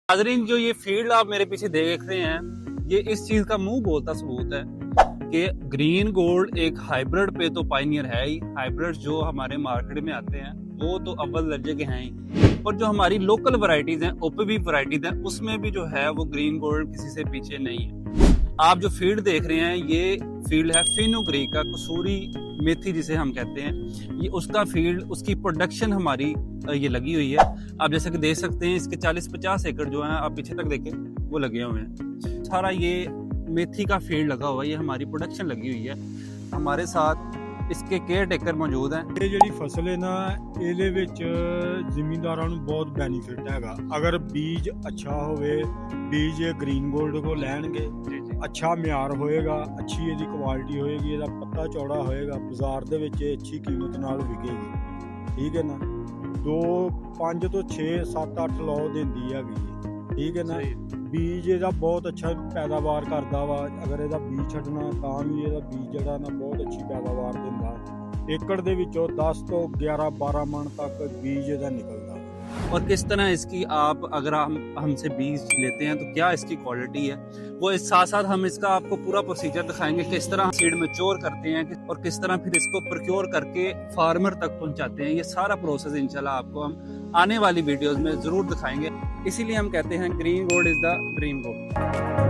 नाज़रीन, जो ये फील्ड आप मेरे पीछे देख रहे हैं, ये इस चीज का मुंह बोलता सबूत है कि ग्रीन गोल्ड एक हाइब्रिड पे तो पायनियर है ही। हाइब्रिड जो हमारे मार्केट में आते हैं वो तो अव्वल दर्जे के हैं ही, और जो हमारी लोकल वैरायटीज हैं, ओपीवी वैरायटीज हैं, उसमें भी जो है वो ग्रीन गोल्ड किसी से पीछे नहीं है। आप जो फील्ड देख रहे हैं, ये फील्ड है फेनुग्रीक का, कसूरी मेथी जिसे हम कहते हैं, ये उसका फील्ड, उसकी प्रोडक्शन हमारी ये लगी हुई है। आप जैसे कि देख सकते हैं, इसके 40-50 एकड़ जो हैं, आप पीछे तक देखें, वो लगे हुए हैं। सारा ये मेथी का फील्ड लगा हुआ है, ये हमारी प्रोडक्शन लगी हुई है। हमारे साथ इसके केयर टेकर मौजूद हैं। ਇਹ ਜਿਹੜੀ ਫਸਲ ਹੈ ਨਾ, ਇਹਦੇ ਵਿੱਚ ਜ਼ਿਮੀਂਦਾਰਾਂ ਨੂੰ ਬਹੁਤ ਬੈਨੀਫਿਟ ਹੈਗਾ। ਅਗਰ ਬੀਜ ਅੱਛਾ ਹੋਵੇ, ਬੀਜ ਗ੍ਰੀਨ ਗੋਲਡ ਕੋ ਲੈਣਗੇ, ਅੱਛਾ ਮਿਆਰ ਹੋਏਗਾ, ਅੱਛੀ ਇਹਦੀ ਕੁਆਲਿਟੀ ਹੋਏਗੀ, ਇਹਦਾ ਪੱਤਾ ਚੌੜਾ ਹੋਏਗਾ, ਬਾਜ਼ਾਰ ਦੇ ਵਿੱਚ ਅੱਛੀ ਕੀਮਤ ਨਾਲ ਵਿਕੇਗੀ। ਠੀਕ ਹੈ ਨਾ। 5 ਤੋਂ 6 7 8 ਲੋ ਦਿੰਦੀ ਹੈਗੀ। ਠੀਕ ਹੈ ਨਾ। ਬੀਜ ਇਹਦਾ ਬਹੁਤ ਅੱਛਾ ਪੈਦਾਵਾਰ ਕਰਦਾ ਵਾ। ਅਗਰ ਇਹਦਾ ਬੀਜ ਛੱਡਣਾ ਤਾਂ ਵੀ ਇਹਦਾ ਬੀਜ ਜਿਹੜਾ ਨਾ ਬਹੁਤ ਅੱਛੀ ਪੈਦਾਵਾਰ ਦਿੰਦਾ। ਏਕੜ ਦੇ ਵਿੱਚੋਂ 10 ਤੋਂ 11-12 ਮਣ ਤੱਕ ਬੀਜ ਇਹਦਾ ਨਿਕਲਦਾ। और किस तरह इसकी आप अगर हम हमसे बीज लेते हैं तो क्या इसकी क्वालिटी है, वो इस साथ साथ हम इसका आपको पूरा प्रोसीजर दिखाएंगे, किस तरह सीड मैच्योर करते हैं और किस तरह फिर इसको प्रोक्योर करके फार्मर तक पहुंचाते हैं। ये सारा प्रोसेस इंशाल्लाह आपको हम आने वाली वीडियोस में ज़रूर दिखाएंगे। इसीलिए हम कहते हैं green gold is the dream gold.